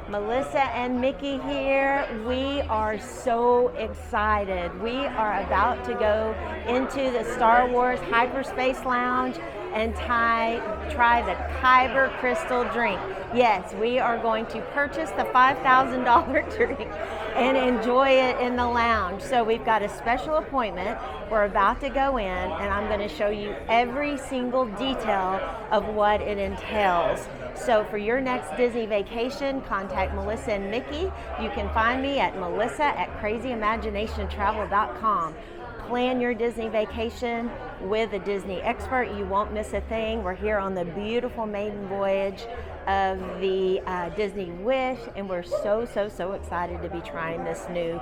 Melissa and Mickey here. We are so excited. We are about to go into the Star Wars Hyperspace Lounge and try the Kaiburr crystal drink. Yes, we are going to purchase the $5,000 drink and enjoy it in the lounge. So we've got a special appointment. We're about to go in and I'm going to show you every single detail of what it entails. So for your next Disney vacation, contact Melissa and Mickey. You can find me at melissa@crazyimaginationtravel.com. Plan your Disney vacation with a Disney expert. You won't miss a thing. We're here on the beautiful maiden voyage of the Disney Wish, and we're so excited to be trying this new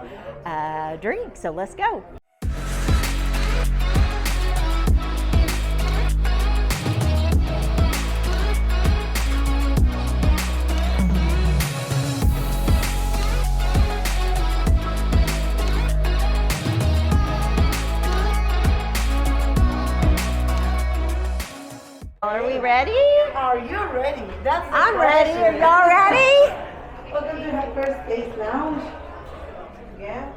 drink. So let's go. Are we ready? Are you ready? I'm ready. Are y'all ready? Welcome to Hyperspace Lounge. Yeah.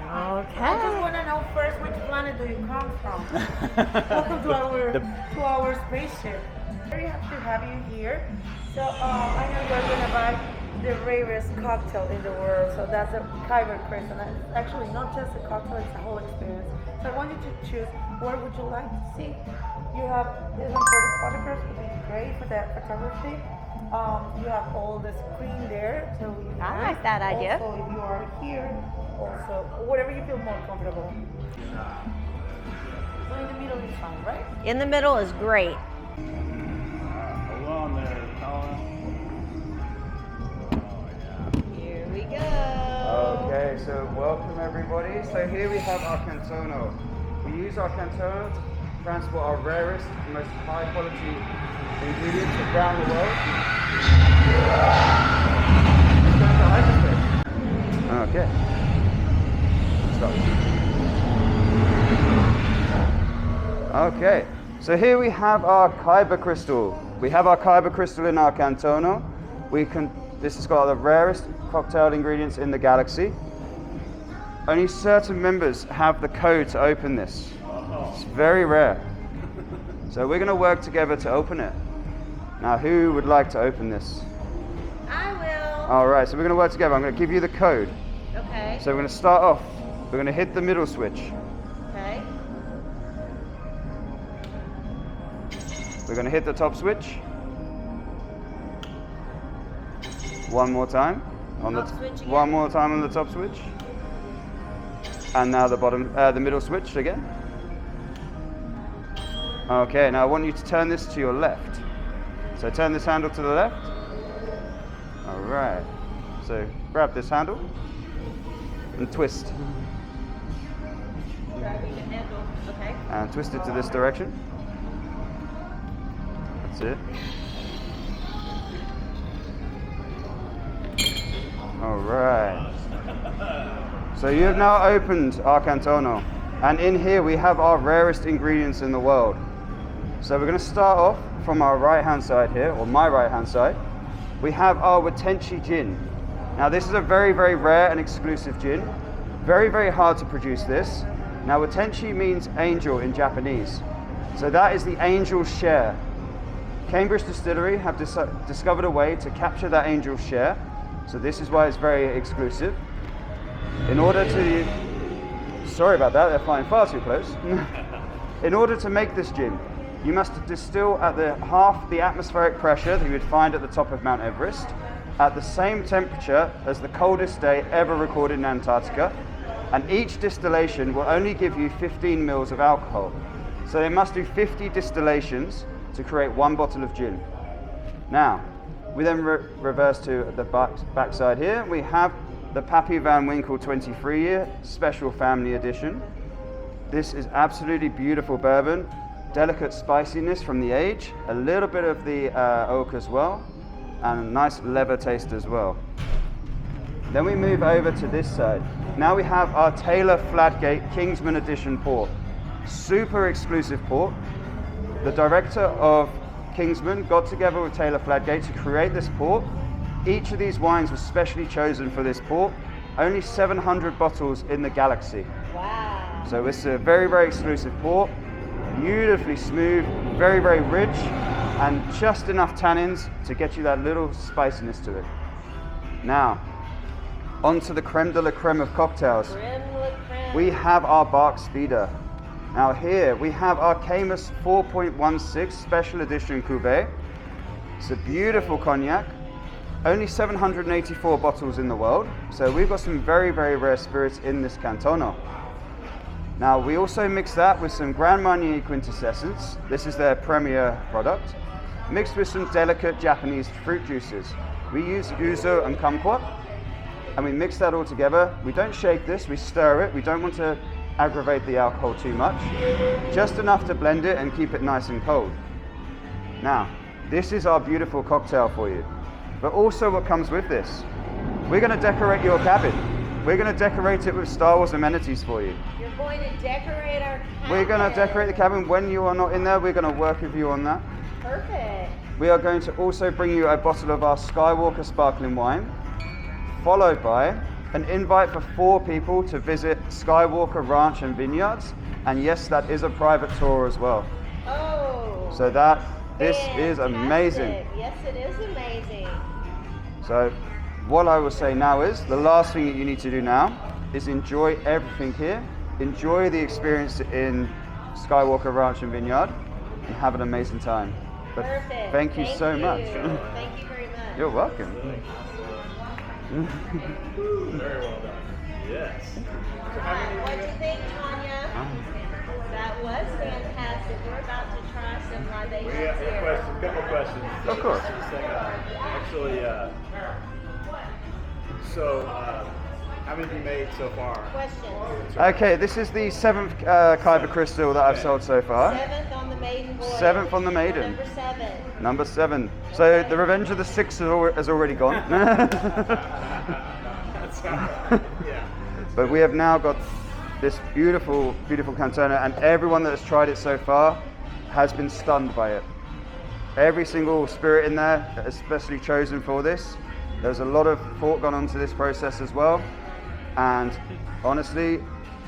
Okay. I just want to know first, which planet do you come from? Welcome to our spaceship. Very happy to have you here. So I know you're gonna buy the rarest cocktail in the world. So that's a Kaiburr crystal. And it's actually not just a cocktail; it's a whole experience. So I want you to choose. What would you like to see? You have this one for the photographs, which is great for that photography. You have all the screen there. So I like that idea. Also, if you are here, also whatever you feel more comfortable. So in the middle is fine, right? In the middle is great. Hold on there, Colin. Here we go. Okay, so welcome everybody. So here we have our cantono. We use our cantono to transport our rarest, most high quality ingredients around the world. It's going to hyperspace. Okay. Stop. Okay, so here we have our Kaiburr crystal. We have our Kaiburr crystal in our cantono. This has got the rarest cocktail ingredients in the galaxy. Only certain members have the code to open this. It's very rare. So we're going to work together to open it. Now, who would like to open this? I will. All right, so we're going to work together. I'm going to give you the code. Okay. So we're going to start off. We're going to hit the middle switch. Okay. We're going to hit the top switch. One more time. One more time on the top switch. And now the middle switch again. Okay, now I want you to turn this to your left. So turn this handle to the left. All right. So grab this handle and twist. Grabbing the handle. Okay. And twist it to this direction. That's it. All right. So you have now opened our cantono, and in here we have our rarest ingredients in the world. So we're going to start off from our right hand side here, or my right hand side. We have our Watenchi gin. Now this is a very rare and exclusive gin. Very hard to produce this. Now Watenchi means angel in Japanese. So that is the angel's share. Cambridge Distillery have discovered a way to capture that angel's share. So this is why it's very exclusive. In order to, sorry about that, they're flying far too close. In order to make this gin, you must distill at half the atmospheric pressure that you would find at the top of Mount Everest, at the same temperature as the coldest day ever recorded in Antarctica, and each distillation will only give you 15 mils of alcohol. So they must do 50 distillations to create one bottle of gin. Now, we then reverse to the back side here. We have the Pappy Van Winkle 23-year Special Family Edition. This is absolutely beautiful bourbon, delicate spiciness from the age, a little bit of the oak as well, and a nice leather taste as well. Then we move over to this side. Now we have our Taylor Fladgate Kingsman Edition port. Super exclusive port. The director of Kingsman got together with Taylor Fladgate to create this port. Each of these wines was specially chosen for this port. Only 700 bottles in the galaxy. Wow. So it's a very, very exclusive port. Beautifully smooth, very, very rich, and just enough tannins to get you that little spiciness to it. Now, on to the creme de la creme of cocktails. Creme de la creme. We have our BARC Speeder. Now here we have our Camus 4.16 Special Edition Cuvée. It's a beautiful cognac. Only 784 bottles in the world. So we've got some very, very rare spirits in this Cantono. Now we also mix that with some Grand Marnier Quintessence. This is their premier product. Mixed with some delicate Japanese fruit juices. We use ouzo and kumquat, and we mix that all together. We don't shake this, we stir it. We don't want to aggravate the alcohol too much. Just enough to blend it and keep it nice and cold. Now, this is our beautiful cocktail for you. But also what comes with this. We're gonna decorate your cabin. We're gonna decorate it with Star Wars amenities for you. You're going to decorate our cabin. We're gonna decorate the cabin when you are not in there. We're gonna work with you on that. Perfect. We are going to also bring you a bottle of our Skywalker sparkling wine, followed by an invite for 4 people to visit Skywalker Ranch and Vineyards. And yes, that is a private tour as well. Oh. So this is amazing. Fantastic. Yes, it is amazing. So what I will say now is, the last thing that you need to do now is enjoy everything here. Enjoy the experience in Skywalker Ranch and Vineyard and have an amazing time. But Perfect. thank you so much. Thank you very much. You're welcome. Very well done. Yes. What do you think, Tanya? That was fantastic. We're about to try some libations We got a here. question, couple questions. Of course. Actually, how many have you made so far? Questions. Okay, this is the 7th Kaiburr crystal that I've sold so far. 7th on the Maiden Voyaage. 7th on the Maiden. Number 7. Number 7. So the Revenge of the Six has already gone. That's all right. Yeah. But we have now got this beautiful, beautiful Cantona, and everyone that has tried it so far has been stunned by it. Every single spirit in there, especially chosen for this. There's a lot of thought gone onto this process as well. And honestly,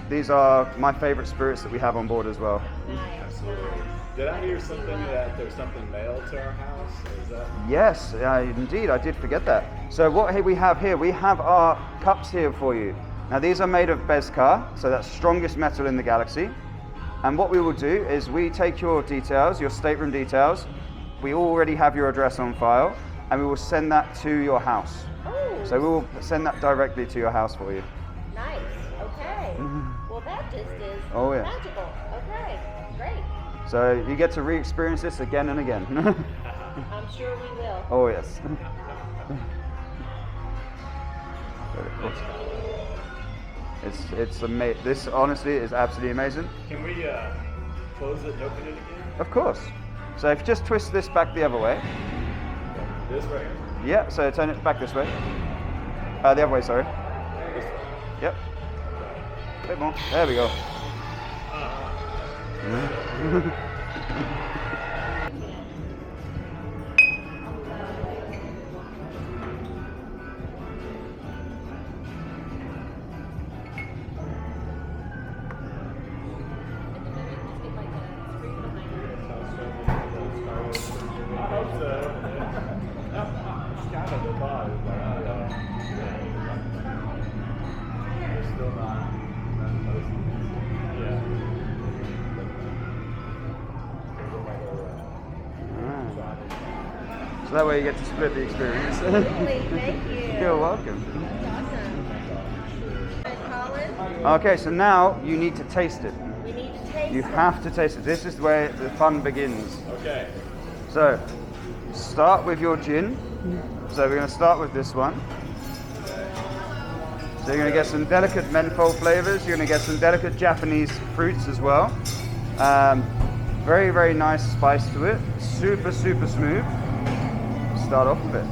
these are my favorite spirits that we have on board as well. Absolutely. Did I hear something that there's something mailed to our house? Is that? Yes, indeed, I did forget that. So what we have here, we have our cups here for you. Now these are made of Beskar, so that's strongest metal in the galaxy. And what we will do is we take your details, your stateroom details. We already have your address on file, and we will send that to your house. Oh. So we will send that directly to your house for you. Nice. Okay. Well, that just is Oh, yes. magical. Okay. Great. So you get to re-experience this again and again. I'm sure we will. Oh yes. It's amazing. This honestly is absolutely amazing. Can we close it and open it again? Of course. So if you just twist this back the other way. This way? Yeah, so turn it back this way. The other way, sorry. This way. Yep. A bit more. There we go. I hope so. It's kind of the vibe, but we're still not posted. Yeah. So that way you get to split the experience. Absolutely. Thank you. You're welcome. That's awesome. Colin, Okay, so now you need to taste it. we need to taste You it. have to taste it. This is where the fun begins. Okay. So, start with your gin. So we're going to start with this one. So you're going to get some delicate menthol flavors. You're going to get some delicate Japanese fruits as well. Very, very nice spice to it. Super, super smooth. Start off with it.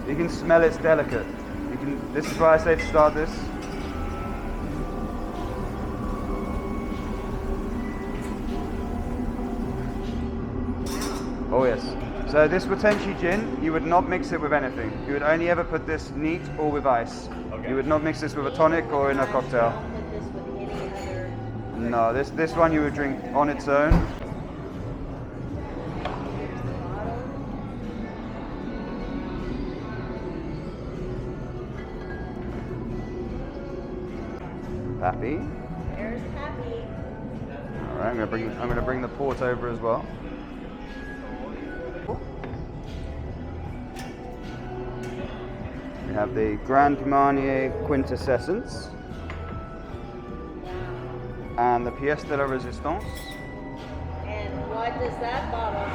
You can smell it's delicate. You This is why I say to start this. Oh yes. So this Watenshi gin, you would not mix it with anything. You would only ever put this neat or with ice. Okay. You would not mix this with a tonic or in a cocktail. Put this with any other. No, this one you would drink on its own. Pappy. There's Pappy. All right, I'm gonna bring the port over as well. We have the Grand Marnier Quintessence and the Pièce de la Résistance. And what does that bottle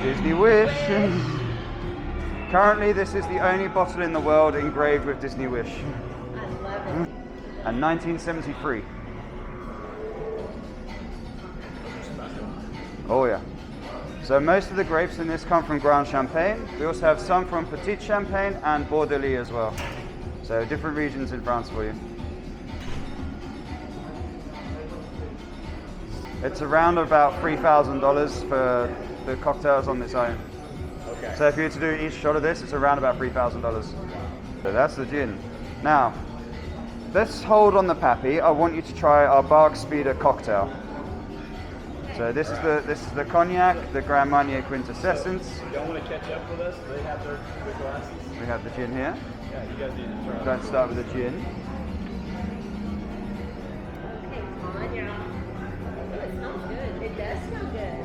say? Disney Wish. Currently, this is the only bottle in the world engraved with Disney Wish. I love it. And 1973. Oh yeah. So most of the grapes in this come from Grand Champagne. We also have some from Petit Champagne and Bordeaux as well. So different regions in France for you. It's around about $3,000 for the cocktails on its own. Okay. So if you were to do each shot of this, it's around about $3,000. So that's the gin. Now, let's hold on the Pappy. I want you to try our BARC Speeder cocktail. So this is the cognac, the Grand Marnier Quintessence. You don't want to catch up with us? They have their glasses. We have the gin here. Yeah, you guys need to try. Let's start with the gin. Okay, cognac. Oh, it smells good. It does smell good.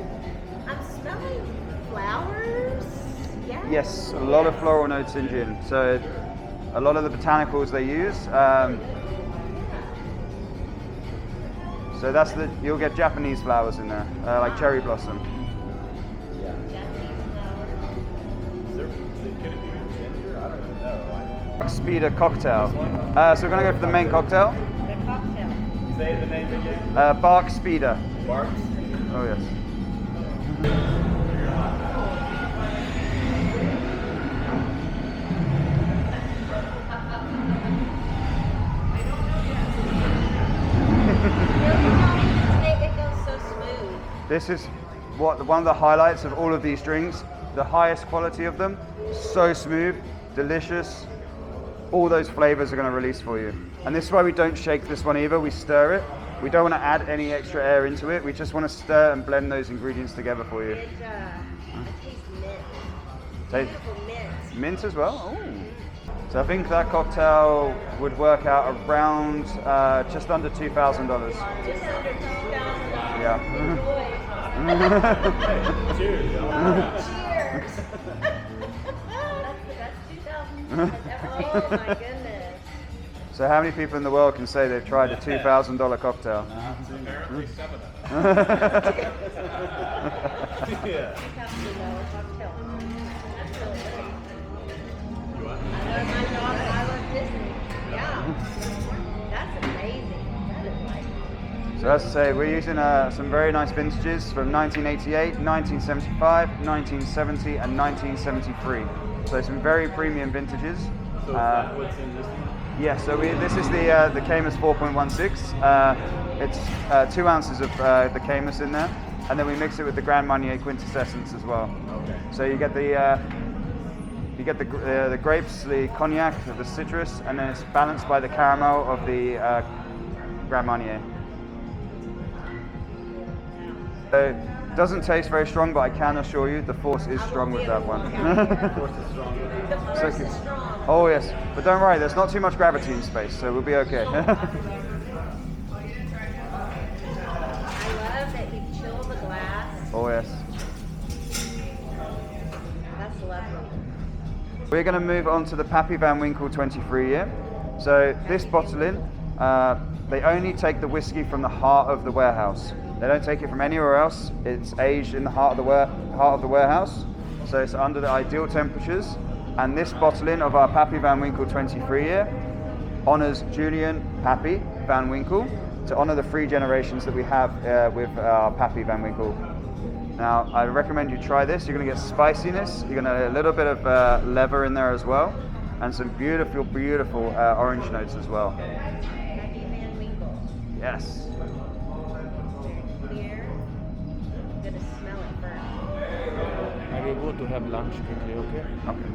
I'm smelling flowers. Yeah. Yes, a lot of floral notes in gin. So a lot of the botanicals they use. So you'll get Japanese flowers in there, like cherry blossom. Could it be ginger? I don't even know. Speeder cocktail. So we're gonna go for the main cocktail. The cocktail. Say the name again. BARC Speeder. BARC. Oh yes. It goes so smooth. This is one of the highlights of all of these drinks. The highest quality of them. So smooth, delicious. All those flavors are going to release for you. And this is why we don't shake this one either. We stir it. We don't want to add any extra air into it. We just want to stir and blend those ingredients together for you. It tastes mint. Taste Beautiful mint. mint as well. Ooh. So I think that cocktail would work out around just under $2,000. Just under $2,000. Yeah. Enjoy. Cheers, y'all. Cheers. That's 2,000 Oh my goodness. So how many people in the world can say they've tried a $2,000 cocktail? Apparently 7 of them. Yeah. $2,000 cocktail. That's really great. You what? I love my dog and I love Disney. Yeah. That's amazing. That is like. So as I say, we're using some very nice vintages from 1988, 1975, 1970 and 1973. So some very premium vintages. So is that what's in this one? Yeah, so this is the Camus 4.16. It's 2 ounces of the Camus in there, and then we mix it with the Grand Marnier Quintessence as well. Okay. So you get the grapes, the cognac, the citrus, and then it's balanced by the caramel of the Grand Marnier. So it doesn't taste very strong, but I can assure you the force is strong with that one. Force is strong. The force is strong. Oh yes, but don't worry, there's not too much gravity in space, so we'll be okay. I love that you chill the glass. Oh yes. That's lovely. We're going to move on to the Pappy Van Winkle 23 year. So this bottling, they only take the whiskey from the heart of the warehouse. They don't take it from anywhere else. It's aged in the heart of the warehouse. So it's under the ideal temperatures. And this bottling of our Pappy Van Winkle 23 year honors Julian Pappy Van Winkle to honor the 3 generations that we have with our Pappy Van Winkle. Now, I recommend you try this. You're going to get spiciness. You're going to get a little bit of leather in there as well. and some beautiful, beautiful orange notes as well. Pappy and Winkle. Yes. Here, I'm gonna smell it first. I will go to have lunch quickly, okay? Okay.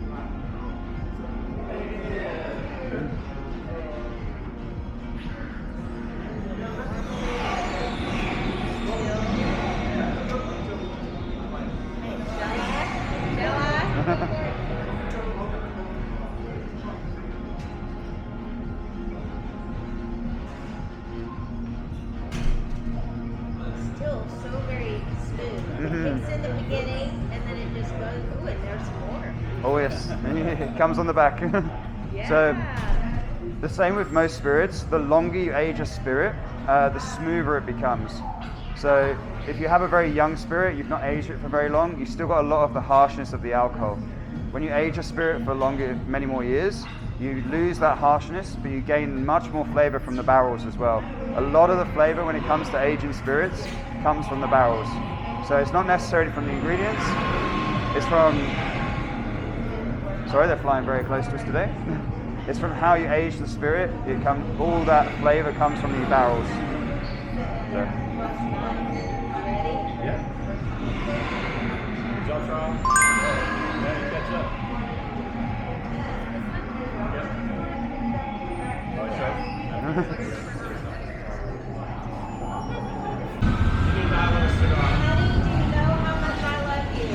Still so very smooth. It kicks in the beginning and then it just goes, ooh, and there's some more. Oh yes, it comes on the back. Yeah. So the same with most spirits. The longer you age a spirit, the smoother it becomes. So if you have a very young spirit, you've not aged it for very long, you've still got a lot of the harshness of the alcohol. When you age a spirit for longer, many more years, you lose that harshness, but you gain much more flavor from the barrels as well. A lot of the flavor when it comes to aging spirits comes from the barrels. So it's not necessarily from the ingredients, it's from, sorry, they're flying very close to us today. It's from how you age the spirit. All that flavor comes from the barrels. So. Yeah. Jump from. Yeah, catch up. Yeah. Oh, sure. You did not want a cigar. Honey, do you know how much I love you?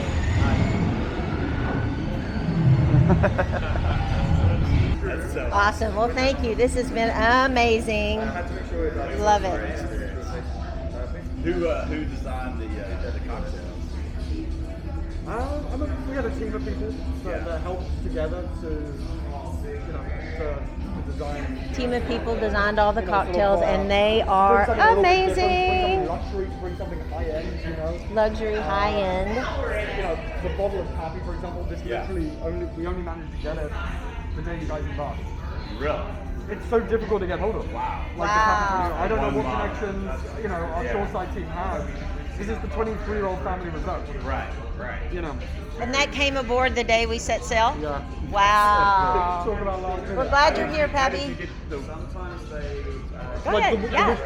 That's so Awesome. Well, thank you. This has been amazing. Love it. Who designed the cocktails? We had a team of people that helped together to design. Team of people designed all the cocktails, and they are amazing. Bring something high end, Luxury, high end. The bottle of Pappy, for example, we only managed to get it the day you guys embarked. Really? It's so difficult to get hold of. Wow. Like the Pappy, I don't know what connections, our shoreside team has. This is the 23-year-old family reserve. Right. And that came aboard the day we set sail? Yeah. Wow. Talk about last minute. We're glad you're here, Pappy. Sometimes they. Go ahead.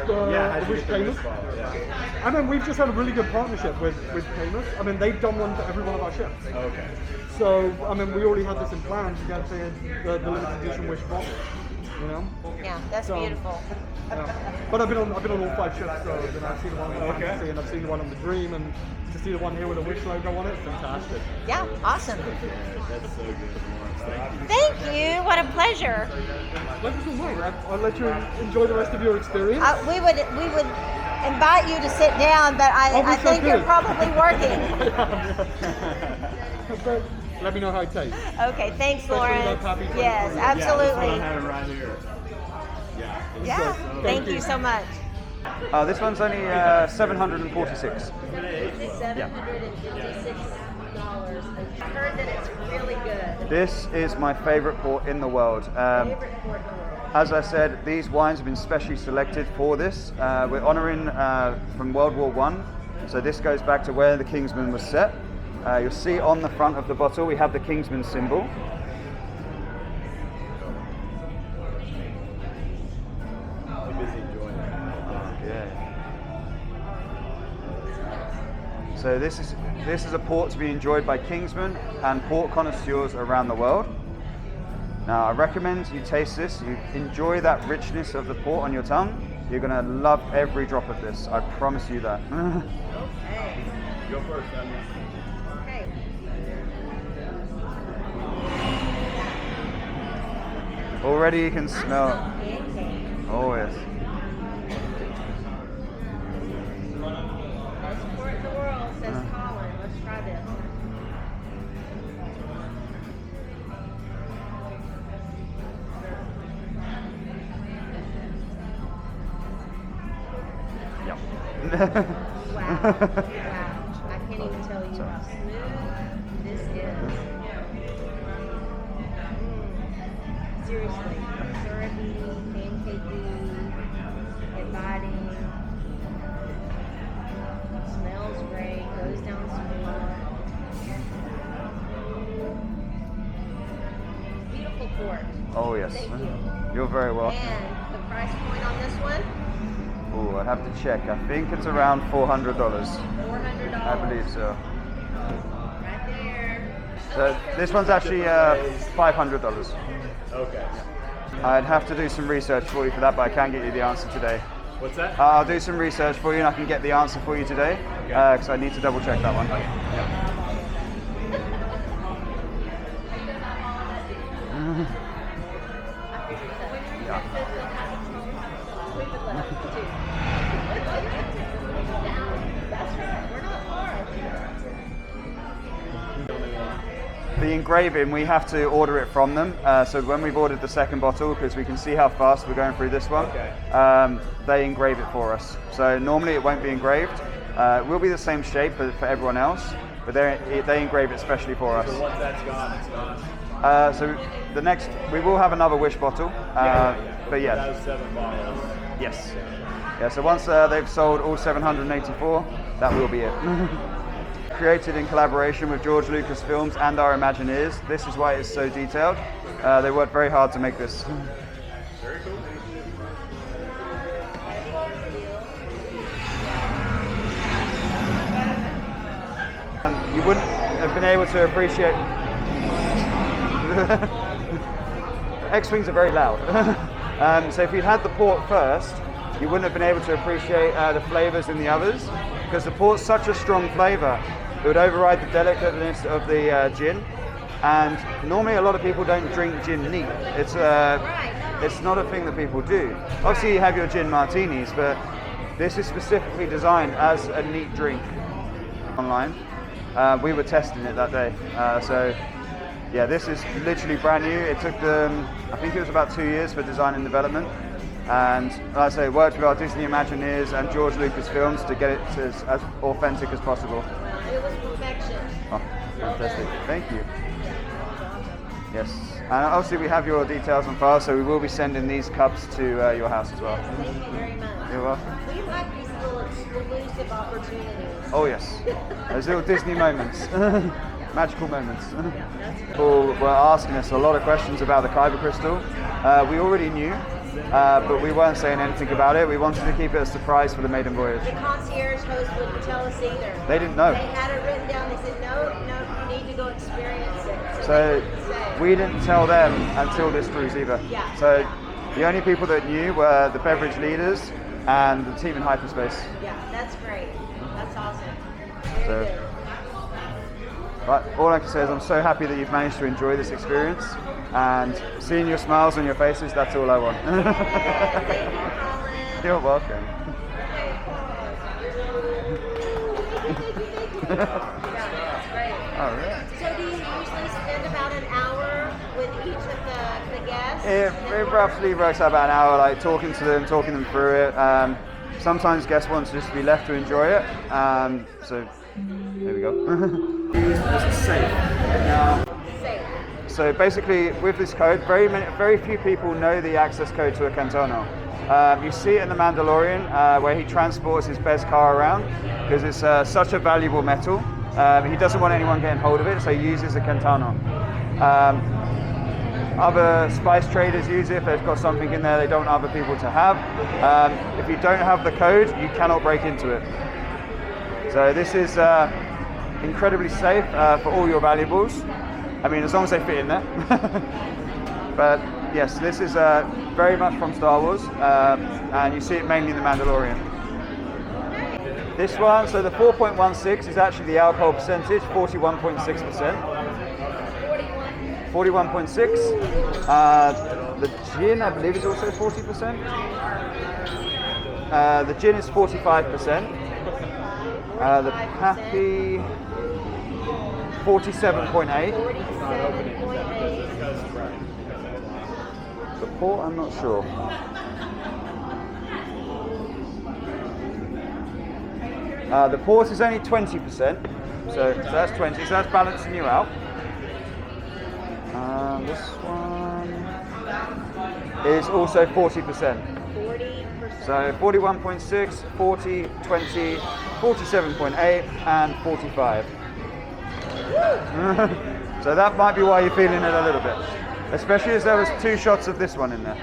The wish Camus. Yeah. I mean, we've just had a really good partnership with Camus. I mean, they've done one for every one of our ships. Okay. So, I mean, we already had this in plan to get the limited edition wish bottle. Yeah, that's So, beautiful. Yeah. But I've been on all 5 ships, so I've seen the one with the Fantasy, and I've seen the one on the Dream, and to see the one here with a Wish logo on it, fantastic. Yeah, awesome. That's so good, Lawrence. Thank you. What a pleasure. Pleasure's all mine. I'll let you enjoy the rest of your experience. We would invite you to sit down, but I think you're probably working. But let me know how it tastes. Okay, thanks, Especially Lawrence. that Pappy Yes, Yeah, this one absolutely. I'm having right here. Yeah. Yeah, thank you so much. This one's only $746. $756. I heard that it's really good. This is my favorite port in the world. Favorite port in the world. As I said, these wines have been specially selected for this. We're honouring from World War I, so this goes back to where the Kingsman was set. You'll see on the front of the bottle we have the Kingsman symbol. I'm busy enjoying it. Yeah. So this is a port to be enjoyed by Kingsmen and port connoisseurs around the world. Now I recommend you taste this. You enjoy that richness of the port on your tongue. You're gonna love every drop of this. I promise you that. Okay. Go first, Emily. Okay. Already you can smell it. Oh yes. Best port in the world, says Colin. Let's try this. Wow. Wow. I can't even tell you how smooth this is. Seriously. Syrupy, pancakey, inviting. Smells great, goes down smooth. Beautiful support. Oh yes. Thank you. You're very welcome. And the price point on this one? Oh, I'd have to check. I think it's around $400. $400. I believe so. Right there. So this one's actually $500. Okay. I'd have to do some research for you for that, but I can get you the answer today. What's that? I'll do some research for you and I can get the answer for you today because I need to double check that one. The engraving, we have to order it from them. So when we've ordered the second bottle, because we can see how fast we're going through this one, they engrave it for us. So normally it won't be engraved. It will be the same shape for everyone else, but they engrave it specially for us. So once that's gone, it's gone. So the next, we will have another Wish bottle, but yeah. That was 7 bottles. Yes. Yeah, so once they've sold all 784, that will be it. Created in collaboration with George Lucas Films and our Imagineers. This is why it's so detailed. They worked very hard to make this. Very cool. You wouldn't have been able to appreciate. X-Wings are very loud. So if you'd had the port first, you wouldn't have been able to appreciate the flavors in the others, because the port's such a strong flavor. It would override the delicateness of the gin, and normally a lot of people don't drink gin neat. It's not a thing that people do. Obviously you have your gin martinis, but this is specifically designed as a neat drink. Online, we were testing it that day, so yeah, this is literally brand new. It took them, I think it was about 2 years for design and development, and like I say, worked with our Disney Imagineers and George Lucas Films to get it as authentic as possible. It was perfection. Oh, fantastic. Thank you. Yes. And obviously we have your details on file, so we will be sending these cups to your house as well. Thank you very much. You're welcome. We like these little exclusive opportunities. Oh yes. Those little Disney moments. Magical moments. People were asking us a lot of questions about the Kaiburr crystal. We already knew, but we weren't saying anything about it. We wanted to keep it a surprise for the Maiden Voyage. The concierge host wouldn't tell us either. They didn't know. They had it written down. They said, no, you need to go experience it. So we didn't tell them until this cruise either. Yeah. So the only people that knew were the beverage leaders and the team in Hyperspace. Yeah, that's great. That's awesome. Very good. But all I can say is I'm so happy that you've managed to enjoy this experience, and seeing your smiles on your faces, that's all I want. Thank you, Colin. You're welcome. That's great. All right. So do you usually spend about an hour with each of the guests? It roughly works out about an hour, like talking them through it. Sometimes guests want to just be left to enjoy it. So there we go. Safe. So basically, with this code, very few people know the access code to a Cantono. You see it in The Mandalorian, where he transports his Beskar around, because it's such a valuable metal. He doesn't want anyone getting hold of it, so he uses a Cantono. Other spice traders use it if they've got something in there they don't want other people to have. If you don't have the code, you cannot break into it. So this is incredibly safe for all your valuables. I mean, as long as they fit in there. But yes, this is very much from Star Wars, and you see it mainly in The Mandalorian. This one, so the 4.16 is actually the alcohol percentage, 41.6%. 41.6. The gin, I believe, is also 40%. The gin is 45%. The Pappy, 47.8. The port, I'm not sure. The port is only 20%, so that's 20, so that's balancing you out. This one is also 40%. 40%. So 41.6, 40, 20, 47.8, and 45. So that might be why you're feeling it a little bit. Especially as there was 2 shots of this one in there.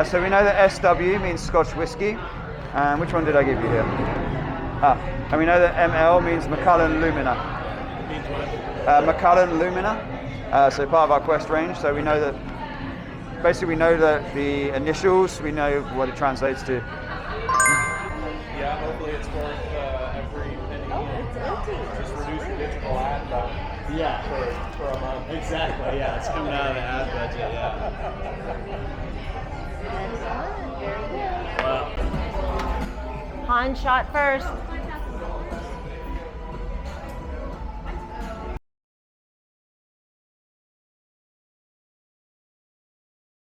So we know that SW means Scotch whiskey. And which one did I give you here? And we know that ML means Macallan Lumina. Means what? Macallan Lumina. So part of our quest range. So we know that, basically we know that the initials, we know what it translates to. Yeah, hopefully it's worth every penny. Oh, it's empty. Just reduce your digital ad budget for a month. Exactly, yeah. It's coming out of the ad budget, yeah. Excellent. Very good. Wow. Han shot first.